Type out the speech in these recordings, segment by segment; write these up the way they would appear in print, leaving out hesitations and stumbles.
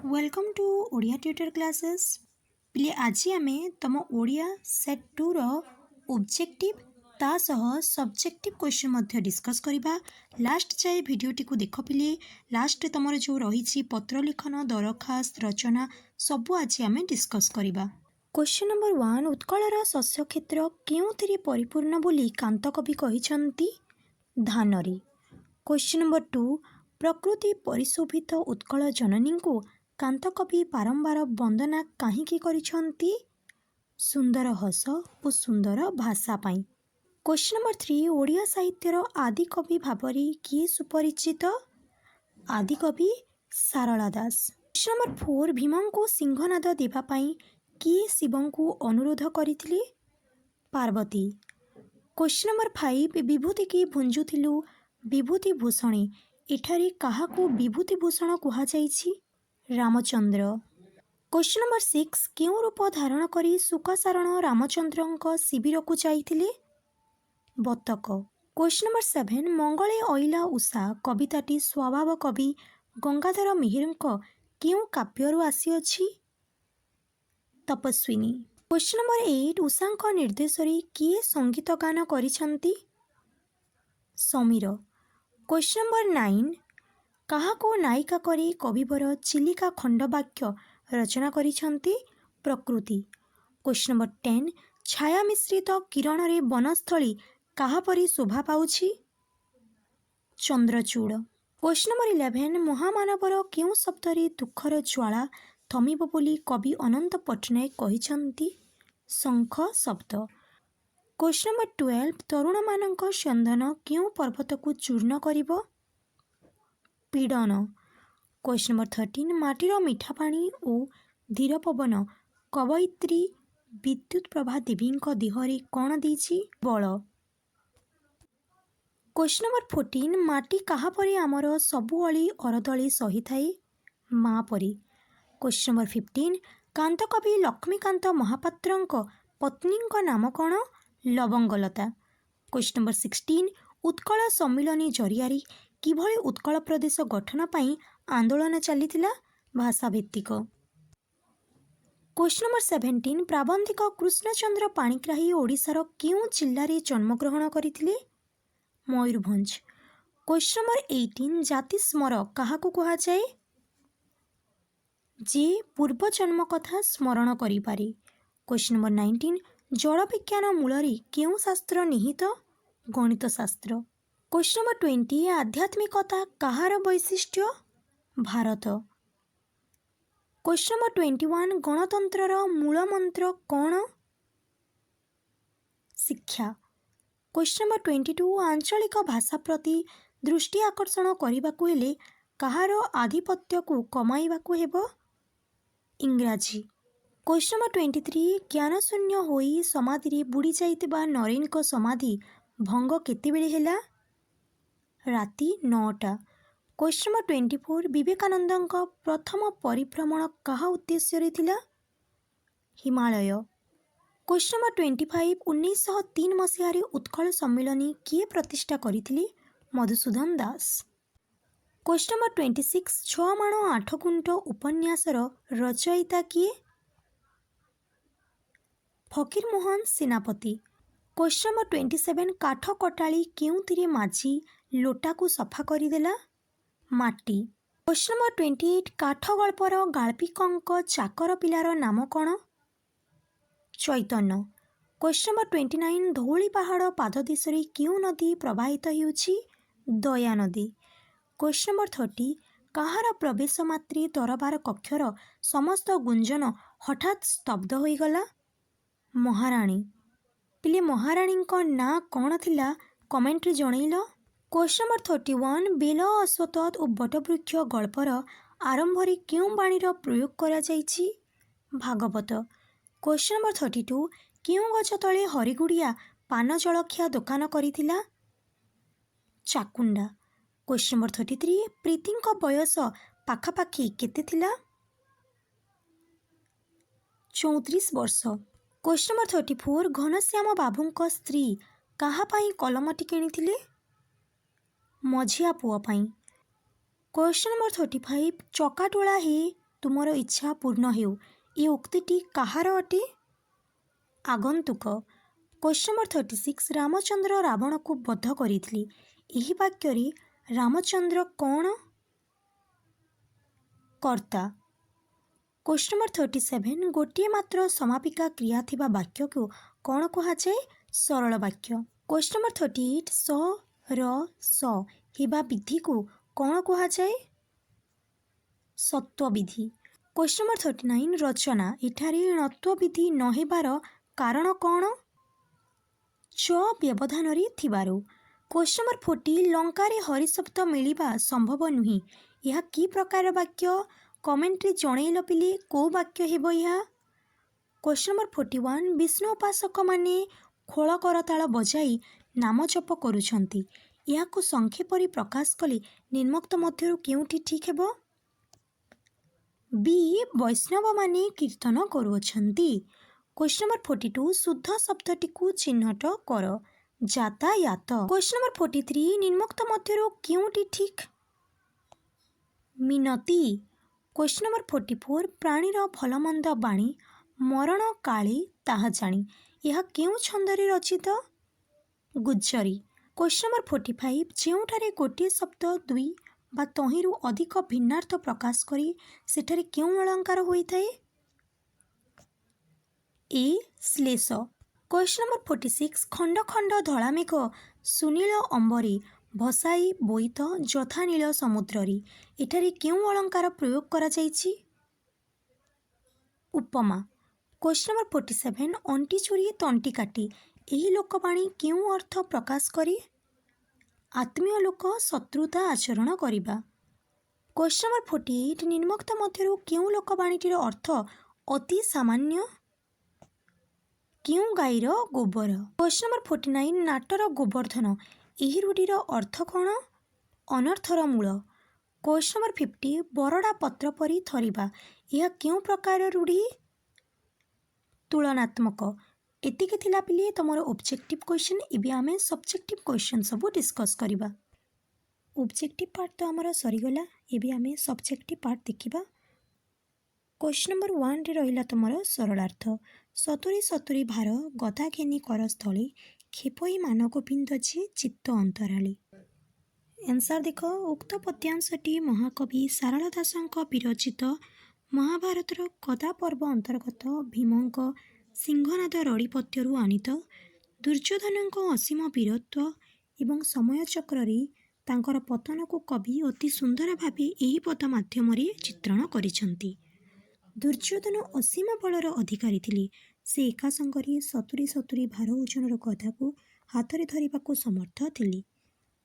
Welcome to Odia tutor classes पिले आज आम तुम ओडिया सेट 2 रो ऑब्जेक्टिव ता सह सब्जेक्टिव क्वेश्चन डिस्कस करबा। लास्ट जाए भिडियोटी को देख पिले। लास्ट तुम जो रही पत्र लिखन दरखास्त रचना सबू आज आम डिस्कस करबा। क्वेश्चन नंबर 1 उत्कलर शस्य क्षेत्र केउथिरे परिपूर्ण बोली कांत कवि कहिसंती धान रे। क्वेश्चन नंबर 2 प्रकृति परिशोभित उत्कल जननी को कांत कवि बारंबार वंदना काहींकी करिसंती सुंदर हस और सुंदर भाषा पाई। क्वेश्चन नंबर 3 ओडिया साहित्यर आदि कवि भावरी किए सुपरिचित आदि कवि सारला दास। क्वेश्चन नंबर 4 भीम को सिंहनाद देवा पाई किए शिव को अनुरोध करथिले पार्वती। क्वेश्चन नंबर 5 विभूति की भुंजुथिलु विभूति भूषणी एठारे काहाकू विभूति भूषण कुहा जाइछि रामचंद्र। क्वेश्चन नंबर 6 केउं रूप धारण करी सुकसारण रामचंद्र शिविर को जाइथिले बतक। क्वेश्चन नंबर 7 मंगले अइला उषा कविताटी स्वभाव कवि गंगाधर मेहेरଙ୍କ केउं काव्यरु आसीअछि तपस्विनी। क्वेश्चन नंबर 8 उषाଙ୍କ निर्देशरे किए संगीत गान करिसंती समीर। क्वेश्चन नंबर 9 काहाको नायिका करी कविवर चिलिका खंडवाक्य रचना करिसंती प्रकृति। क्वेश्चन नंबर 10 छाया मिश्रित किरण रे वनस्थली काहापरी शोभा पाउछि चंद्रचूड़। क्वेश्चन नंबर 11 महामानवर केउं शब्दरे दुखर ज्वाला थमिब बोली कवि अनंत पट्टनायक कहिसंती शंख शब्द। क्वेश्चन नंबर 12 तरुण मानक चंदन केउं पर्वत को चूर्ण करिब पीड़न। क्वेश्चन नंबर 13 माटीर मीठा पानी और धीर पवन कवयित्री विद्युत प्रभा देवी देहरे कौन देछि बल। क्वेश्चन नंबर 14 माटी काहा परी आमर सबुअली अरदली सही थाए माँ परी। क्वेश्चन नंबर 15 कांत कवि लक्ष्मीकांत महापात्रଙ୍କ पत्नीଙ୍କ नाम कौन लवंगलता। क्वेश्चन नंबर 16 उत्कल सम्मिलनी जरियारी किभଳି उत्कल प्रदेश गठन पाई आंदोलन चलीथिला भाषा भित्तिक। क्वेश्चन नंबर 17 प्राबंधिक कृष्णचंद्र पाणिग्राही ओडिशार केउं जिल्लारे जन्मग्रहण करथिले मयूरभंज। क्वेश्चन नंबर 18 जाति स्मर काहाकू कुहा जाए जे पूर्व जन्म कथा स्मरण करि पारे। क्वेश्चन नंबर 19 जड़ विज्ञान मूलरे केउं शास्त्र निहित गणित शास्त्र। क्वेश्चन नंबर 20 आध्यात्मिकता काहार वैशिष्ट्य भारत। क्वेश्चन नंबर 21 गणतंत्रर मूल मंत्र कौन शिक्षा। क्वेश्चन नंबर 22 आंचलिक भाषा प्रति दृष्टि आकर्षण करने हेले कहार आधिपत्य को कमाइबाकू हेबो इंग्राजी। क्वेश्चन नंबर 23 ज्ञानशून्य होई समाधि बुड़ी जाइतिबा नरेन को समाधि भंग केतेबेले हेला राति 9टा। क्वेश्चन नंबर 24 विवेकानंद प्रथम परिभ्रमण कहा उद्देश्य रे थिला हिमालय। क्वेश्चन नंबर 25 1903 मसीह उत्कल सम्मिलनी किए प्रतिष्ठा करथिले मधुसूदन दास। क्वेश्चन नंबर 26 छह माण आठ गुंट उपन्यासर रचयिता किए फकीर मोहन सेनापति। क्वेश्चन नंबर 27 काठ कटाली केउथिरे माजी लोटा को सफा करदेला माटी। क्वेश्चन नंबर 28 काठ गल्पर गाल्पिकंक चाकर पिलार नाम कौन चैतन्य। क्वेश्चन नंबर 29 धौली पहाड़ पाददेश केउं नदी प्रवाहित होउछि दया नदी। क्वेश्चन नंबर 30 काहार प्रवेश मात्रे दरबार कक्षर समस्त गुंजन हठात स्तब्ध होईगला महाराणी। पिले महाराणी ना कौन थिला कमेंट रे जनइल। क्वेश्चन नंबर 31 बेल अश्वत्थ और बटवृक्ष गल्पर आरंभ रे केउं बाणीर प्रयोग करा जाइछि भागवत। क्वेश्चन नंबर 32 केउं गछ तले हरिगुड़िया पान जलखिया दुकान करिथिला चाकुंडा। क्वेश्चन नंबर 33 प्रीतिंक बयस पाखापाखि केते थिला 34 वर्ष। क्वेश्चन नंबर 34 घनश्याम बाबूंक स्त्री काहा पाई कलमटी किनिथिले मझिया पुआ पाई। क्वेश्चन नंबर 35 चकाटोला ही ତୁମର ଇଚ୍ଛା ପୂର୍ଣ୍ଣ ହେଉ। ଏ ଉକ୍ତିଟି କାହାର ଅଟେ? ଆଗନ୍ତୁକ। କ୍ୱେଶ୍ଚନ୍ ନମ୍ବର 36 ରାମଚନ୍ଦ୍ର ରାବଣକୁ ବଧ କରିଥିଲେ। ଏହି ବାକ୍ୟରେ ରାମଚନ୍ଦ୍ର କ'ଣ? କର୍ତ୍ତା। କ୍ୱେଶ୍ଚନ୍ ନମ୍ବର 37 ଗୋଟିଏ ମାତ୍ର ସମାପିକା କ୍ରିୟା ଥିବା ବାକ୍ୟକୁ କ'ଣ କୁହାଯାଏ? ସରଳ ବାକ୍ୟ। କ୍ୱେଶ୍ଚନ୍ ନମ୍ବର 38 ସ ର ସ ହେବା ବିଧିକୁ କ'ଣ କୁହାଯାଏ? ସତ୍ତ୍ୱ ବିଧି। କ୍ୱେଶ୍ଚନ୍ ନମ୍ବର 39 ରଚନା। ଏଠାରେ ଣତ୍ୱ ବିଧି ନ ହେବାର କାରଣ କ'ଣ? ଚ ବ୍ୟବଧାନରେ ଥିବାରୁ। କ୍ୱେଶ୍ଚନ୍ ନମ୍ବର 40 ଲଙ୍କାରେ ହରି ଶବ୍ଦ ମିଳିବା ସମ୍ଭବ ନୁହେଁ। ଏହା କି ପ୍ରକାର ବାକ୍ୟ? କମେଣ୍ଟରେ ଜଣେଇଲ ପିଲେ କେଉଁ ବାକ୍ୟ ହେବ ଏହା? କ୍ୱେଶ୍ଚନ୍ ନମ୍ବର 41 ବିଷ୍ଣୁ ଉପାସକମାନେ ଖୋଳ କରତାଳ ବଜାଇ ନାମ ଜପ କରୁଛନ୍ତି। ଏହାକୁ ସଂକ୍ଷେପରେ ପ୍ରକାଶ କଲେ ନିମ୍ନୋକ୍ତ ମଧ୍ୟରୁ କେଉଁଟି ଠିକ୍ ହେବ? ବି ବୈଷ୍ଣବମାନେ କୀର୍ତ୍ତନ କରୁଅଛନ୍ତି। କ୍ୱେଶ୍ଚନ୍ ନମ୍ବର 42 ଶୁଦ୍ଧ ଶବ୍ଦଟିକୁ ଚିହ୍ନଟ କର। ଯାତାୟାତ। କ୍ୱେଶ୍ଚନ୍ ନମ୍ବର 43 ନିମ୍ନୋକ୍ତ ମଧ୍ୟରୁ କେଉଁଟି ଠିକ୍? ମିନତି। କ୍ୱେଶ୍ଚନ୍ ନମ୍ବର 44 ପ୍ରାଣୀର ଭଲମନ୍ଦ ବାଣୀ ମରଣ କାଳେ ତାହା ଜାଣି। ଏହା କେଉଁ ଛନ୍ଦରେ ରଚିତ? ଗୁଜ୍ଜରୀ। କ୍ୱେଶ୍ଚନ୍ ନମ୍ବର 45 ଯେଉଁଠାରେ ଗୋଟିଏ ଶବ୍ଦ ଦୁଇ ବା ତହିଁରୁ ଅଧିକ ଭିନ୍ନାର୍ଥ ପ୍ରକାଶ କରି ସେଠାରେ କେଉଁ ଅଳଙ୍କାର ହୋଇଥାଏ? ଏ ଶ୍ଲେଷ। କ୍ୱେଶ୍ଚନ୍ ନମ୍ବର 46 ଖଣ୍ଡ ଖଣ୍ଡ ଧଳା ମେଘ ସୁନୀଳ ଅମ୍ବରେ ଭସାଇ ବୋଇତ ଯଥା ନୀଳ ସମୁଦ୍ରରେ। ଏଠାରେ କେଉଁ ଅଳଙ୍କାର ପ୍ରୟୋଗ କରାଯାଇଛି? ଉପମା। କ୍ୱେଶ୍ଚନ୍ ନମ୍ବର 47 ଅଣ୍ଟି ଛୁରୀ ତଣ୍ଟି କାଟେ। ଏହି ଲୋକବାଣୀ କେଉଁ ଅର୍ଥ ପ୍ରକାଶ କରେ? ଆତ୍ମୀୟ ଲୋକ ଶତ୍ରୁତା ଆଚରଣ କରିବା। କ୍ୱେଶ୍ଚନ୍ ନମ୍ବର 48 ନିମ୍ନୋକ୍ତ ମଧ୍ୟରୁ କେଉଁ ଲୋକବାଣୀଟିର ଅର୍ଥ ଅତି ସାମାନ୍ୟ? କେଉଁ ଗାଈର ଗୋବର। କ୍ୱେଶ୍ଚନ୍ ନମ୍ବର 49 ନାଟର ଗୋବର୍ଦ୍ଧନ। ଏହି ରୂଢ଼ିର ଅର୍ଥ କ'ଣ? ଅନର୍ଥର ମୂଳ। କ୍ୱେଶ୍ଚନ୍ ନମ୍ବର 50 ବରଡ଼ା ପତ୍ର ପରି ଥରିବା। ଏହା କେଉଁ ପ୍ରକାର ରୂଢ଼ି? ତୁଳନାତ୍ମକ। ଏତିକି ଥିଲା ପିଲେ ତୁମର ଅବଜେକ୍ଟିଭ୍ କ୍ୱେଶ୍ଚନ୍। ଏବେ ଆମେ ସବଜେକ୍ଟିଭ୍ କ୍ୱେଶ୍ଚନ୍ ସବୁ ଡିସ୍କସ୍ କରିବା। ଅବଜେକ୍ଟିଭ୍ ପାର୍ଟ ତ ଆମର ସରିଗଲା। ଏବେ ଆମେ ସବଜେକ୍ଟିଭ୍ ପାର୍ଟ ଦେଖିବା। କ୍ୱେଶ୍ଚନ୍ ନମ୍ବର 1ରେ ରହିଲା ତୁମର ସରଳାର୍ଥ। ସତୁରି ସତୁରି ଭାର ଗଦା ଘେନି କରସ୍ଥଳେ ଖେପଇ ମାନଗୋବିନ୍ଦ ଯେ ଚିତ୍ତ ଅନ୍ତରାଳେ। ଆନ୍ସର୍ ଦେଖ। ଉକ୍ତ ପଦ୍ୟାଂଶଟି ମହାକବି ସାରଳା ଦାସଙ୍କ ବିରଚିତ ମହାଭାରତର ଗଦା ପର୍ବ ଅନ୍ତର୍ଗତ ଭୀମଙ୍କ ସିଂହନାଦ ରଡ଼ି ପଦ୍ୟରୁ ଆଣିତ। ଦୁର୍ଯ୍ୟୋଧନଙ୍କ ଅସୀମ ବୀରତ୍ୱ ଏବଂ ସମୟ ଚକ୍ରରେ ତାଙ୍କର ପତନକୁ କବି ଅତି ସୁନ୍ଦର ଭାବେ ଏହି ପଦ ମାଧ୍ୟମରେ ଚିତ୍ରଣ କରିଛନ୍ତି। ଦୁର୍ଯ୍ୟୋଧନ ଅସୀମ ବଳର ଅଧିକାରୀ ଥିଲେ। ସେ ଏକା ସଙ୍ଗରେ ସତୁରି ସତୁରି ଭାର ଓଜନର ଗଦାକୁ ହାତରେ ଧରିବାକୁ ସମର୍ଥ ଥିଲେ।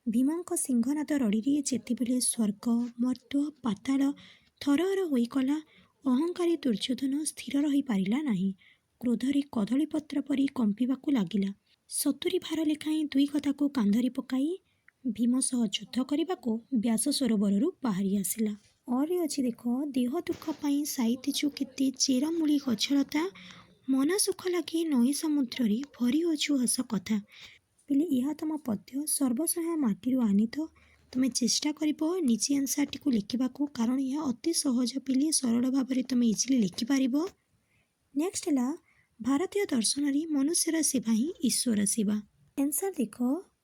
ଭୀମଙ୍କ ସିଂହନାଦ ରଡ଼ିରେ ଯେତେବେଳେ ସ୍ୱର୍ଗ ମର୍ତ୍ତ୍ୟ ପାତାଳ ଥରହର ହୋଇଗଲା, ଅହଙ୍କାରୀ ଦୁର୍ଯ୍ୟୋଧନ ସ୍ଥିର ରହିପାରିଲା ନାହିଁ। କ୍ରୋଧରେ କଦଳୀପତ୍ର ପରି କମ୍ପିବାକୁ ଲାଗିଲା। 70 ଭାର ଲେଖାଏଁ ଦୁଇ ଗଦାକୁ କାନ୍ଧରେ ପକାଇ ଭୀମ ସହ ଯୁଦ୍ଧ କରିବାକୁ ବ୍ୟାସ ସରୋବରରୁ ବାହାରି ଆସିଲା। ଅରେ ଅଛି ଦେଖ। ଦେହ ଦୁଃଖ ପାଇଁ ସାଇତିଛୁ କେତେ ଚେରମୂଳି ଗଛଲତା ମନ ସୁଖ ଲାଗି ନଈ ସମୁଦ୍ରରେ ଭରିଅଛୁ ହସ କଥା। ପିଲେ ଏହା ତୁମ ପଦ୍ୟ ସର୍ବଶହ ମାଟିରୁ ଆନିତ। ତୁମେ ଚେଷ୍ଟା କରିବ ନିଜେ ଆନ୍ସର୍ଟିକୁ ଲେଖିବାକୁ, କାରଣ ଏହା ଅତି ସହଜ ପିଲେ, ସରଳ ଭାବରେ ତୁମେ ଇଜିଲି ଲେଖିପାରିବ। ନେକ୍ସଟ ହେଲା ଭାରତୀୟ ଦର୍ଶନରେ ମନୁଷ୍ୟର ସେବା ହିଁ ଈଶ୍ୱର ସେବା। ଆନ୍ସର୍ ଦେଖ।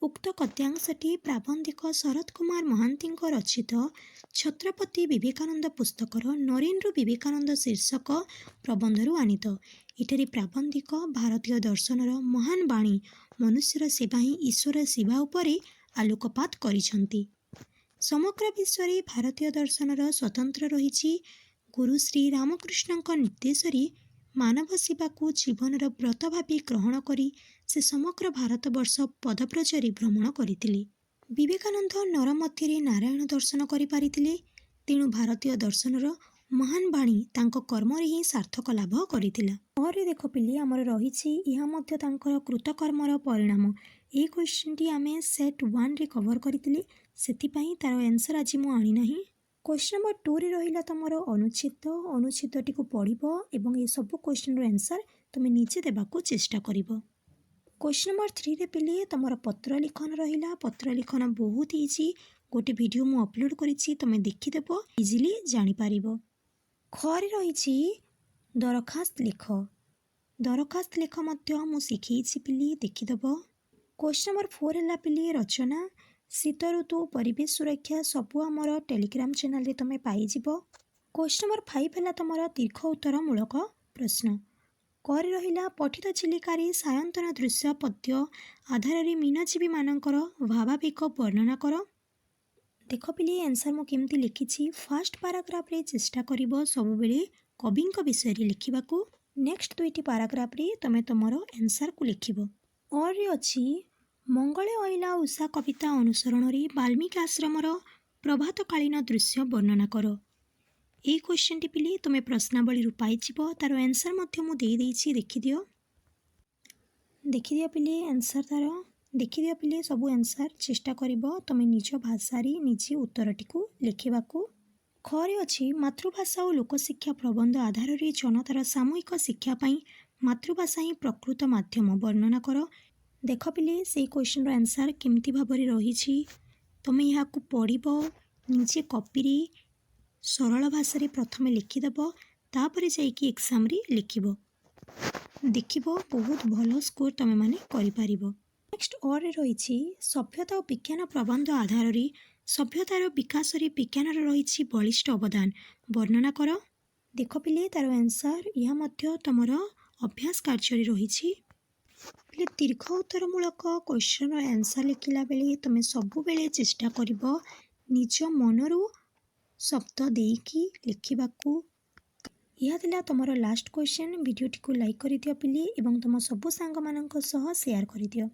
ଉକ୍ତ ଗଦ୍ୟାଂଶଟି ପ୍ରାବନ୍ଧିକ ଶରତ କୁମାର ମହାନ୍ତିଙ୍କ ରଚିତ ଛତ୍ରପତି ବିବେକାନନ୍ଦ ପୁସ୍ତକର ନରେନ୍ଦ୍ର ବିବେକାନନ୍ଦ ଶୀର୍ଷକ ପ୍ରବନ୍ଧରୁ ଆନିତ। ଏଠାରେ ପ୍ରାବନ୍ଧିକ ଭାରତୀୟ ଦର୍ଶନର ମହାନ ବାଣୀ ମନୁଷ୍ୟର ସେବା ହିଁ ଈଶ୍ୱର ସେବା ଉପରେ ଆଲୋକପାତ କରିଛନ୍ତି। ସମଗ୍ର ବିଶ୍ୱରେ ଭାରତୀୟ ଦର୍ଶନର ସ୍ୱତନ୍ତ୍ର ରହିଛି। ଗୁରୁ ଶ୍ରୀ ରାମକୃଷ୍ଣଙ୍କ ନିର୍ଦ୍ଦେଶରେ ମାନବ ସେବାକୁ ଜୀବନର ବ୍ରତ ଭାବେ ଗ୍ରହଣ କରି ସେ ସମଗ୍ର ଭାରତବର୍ଷ ପଦବ୍ରଜରେ ଭ୍ରମଣ କରିଥିଲେ। ବିବେକାନନ୍ଦ ନର ମଧ୍ୟରେ ନାରାୟଣ ଦର୍ଶନ କରିପାରିଥିଲେ। ତେଣୁ ଭାରତୀୟ ଦର୍ଶନର ମହାନ ବାଣୀ ତାଙ୍କ କର୍ମରେ ହିଁ ସାର୍ଥକ ଲାଭ କରିଥିଲା। ପରେ ଦେଖ ପିଲେ ଆମର ରହିଛି ଏହା ମଧ୍ୟ ତାଙ୍କର କୃତକର୍ମର ପରିଣାମ। ଏହି କ୍ୱେଶ୍ଚନଟି ଆମେ ସେଟ୍ 1ରେ କଭର କରିଥିଲେ, ସେଥିପାଇଁ ତାର ଆନ୍ସର୍ ଆଜି ମୁଁ ଆଣିନାହିଁ। କ୍ୱେଶ୍ଚନ୍ ନମ୍ବର 2ରେ ରହିଲା ତୁମର ଅନୁଚ୍ଛେଦ। ଅନୁଚ୍ଛେଦଟିକୁ ପଢ଼ିବ ଏବଂ ଏସବୁ କ୍ୱେଶ୍ଚନର ଆନ୍ସର୍ ତୁମେ ନିଜେ ଦେବାକୁ ଚେଷ୍ଟା କରିବ। କ୍ୱେଶ୍ଚନ୍ ନମ୍ବର 3ରେ ପିଲେ ତୁମର ପତ୍ର ଲିଖନ ରହିଲା। ପତ୍ର ଲିଖନ ବହୁତ ଇଜି। ଗୋଟେ ଭିଡ଼ିଓ ମୁଁ ଅପଲୋଡ଼ କରିଛି, ତୁମେ ଦେଖିଦେବ, ଇଜିଲି ଜାଣିପାରିବ। ଖରେ ରହିଛି ଦରଖାସ୍ତ ଲେଖ। ଦରଖାସ୍ତ ଲେଖ ମଧ୍ୟ ମୁଁ ଶିଖେଇଛି ପିଲି, ଦେଖିଦେବ। କ୍ୱେଶ୍ଚନ୍ ନମ୍ବର 4 ହେଲା ପିଲି ରଚନା। ଶୀତ ଋତୁ ପରିବେଶ ସୁରକ୍ଷା ସବୁ ଆମର ଟେଲିଗ୍ରାମ ଚ୍ୟାନେଲରେ ତୁମେ ପାଇଯିବ। କ୍ୱେଶ୍ଚନ୍ ନମ୍ବର 5 ହେଲା ତୁମର ଦୀର୍ଘ ଉତ୍ତରମୂଳକ ପ୍ରଶ୍ନ। କରି ରହିଲା ପଠିତ ଚିଲିକାରେ ସାୟନ୍ତନ ଦୃଶ୍ୟ ପଦ୍ୟ ଆଧାରରେ ମୀନଜୀବୀମାନଙ୍କର ଭାବାବେଗ ବର୍ଣ୍ଣନା କର। ଦେଖ ପିଲି ଆନ୍ସର ମୁଁ କେମିତି ଲେଖିଛି। ଫାର୍ଷ୍ଟ ପାରାଗ୍ରାଫରେ ଚେଷ୍ଟା କରିବ ସବୁବେଳେ କବିଙ୍କ ବିଷୟରେ ଲେଖିବାକୁ। ନେକ୍ସଟ ଦୁଇଟି ପାରାଗ୍ରାଫରେ ତୁମେ ତୁମର ଆନ୍ସରକୁ ଲେଖିବ। ଅରେ ଅଛି ମଙ୍ଗଳେ ଅଇଲା ଉଷା କବିତା ଅନୁସରଣରେ ବାଲ୍ମୀକି ଆଶ୍ରମର ପ୍ରଭାତକାଳୀନ ଦୃଶ୍ୟ ବର୍ଣ୍ଣନା କର। এই କ୍ୱେଶ୍ଚନଟି ପିଲି ତୁମେ ପ୍ରଶ୍ନାବଳୀରୁ ପାଇଯିବ। ତାର ଆନ୍ସର ମଧ୍ୟ ମୁଁ ଦେଇଦେଇଛି, ଦେଖିଦିଅ। ଦେଖିଦିଅ ପିଲି ଆନ୍ସର ତାର। ଦେଖିଦିଅ ପିଲି ସବୁ ଆନ୍ସର। ଚେଷ୍ଟା କରିବ ତୁମେ ନିଜ ଭାଷାରେ ନିଜେ ଉତ୍ତରଟିକୁ ଲେଖିବାକୁ। ଖରେ ଅଛି ମାତୃଭାଷା ଓ ଲୋକଶିକ୍ଷା ପ୍ରବନ୍ଧ ଆଧାରରେ ଜନତାର ସାମୂହିକ ଶିକ୍ଷା ପାଇଁ ମାତୃଭାଷା ହିଁ ପ୍ରକୃତ ମାଧ୍ୟମ ବର୍ଣ୍ଣନା କର। ଦେଖ ପିଲି ସେଇ କ୍ୱେଶ୍ଚନର ଆନ୍ସର କେମିତି ଭାବରେ ରହିଛି। ତୁମେ ଏହାକୁ ପଢ଼ିବ, ନିଜେ କପିରେ ସରଳ ଭାଷାରେ ପ୍ରଥମେ ଲେଖିଦେବ, ତାପରେ ଯାଇକି ଏକ୍ଜାମରେ ଲେଖିବ। ଦେଖିବ ବହୁତ ଭଲ ସ୍କୋର ତୁମେମାନେ କରିପାରିବ। ନେକ୍ସଟ ଅରେ ରହିଛି ସଭ୍ୟତା ଓ ବିଜ୍ଞାନ ପ୍ରବନ୍ଧ ଆଧାରରେ ସଭ୍ୟତାର ବିକାଶରେ ବିଜ୍ଞାନର ରହିଛି ବଳିଷ୍ଠ ଅବଦାନ ବର୍ଣ୍ଣନା କର। ଦେଖ ପିଲେ ତାର ଆନ୍ସର ଏହା ମଧ୍ୟ ତୁମର ଅଭ୍ୟାସ କାର୍ଯ୍ୟରେ ରହିଛି। ପିଲେ ଦୀର୍ଘ ଉତ୍ତରମୂଳକ କ୍ୱେଶ୍ଚନର ଆନ୍ସର ଲେଖିଲା ବେଳେ ତୁମେ ସବୁବେଳେ ଚେଷ୍ଟା କରିବ ନିଜ ମନରୁ ଶବ୍ଦ ଦେଇକି ଲେଖିବାକୁ। ଏହା ଥିଲା ତୁମର ଲାଷ୍ଟ କ୍ୱେଶ୍ଚନ। ଭିଡ଼ିଓଟିକୁ ଲାଇକ୍ କରିଦିଅ ପିଲି ଏବଂ ତୁମ ସବୁ ସାଙ୍ଗମାନଙ୍କ ସହ ସେୟାର କରିଦିଅ।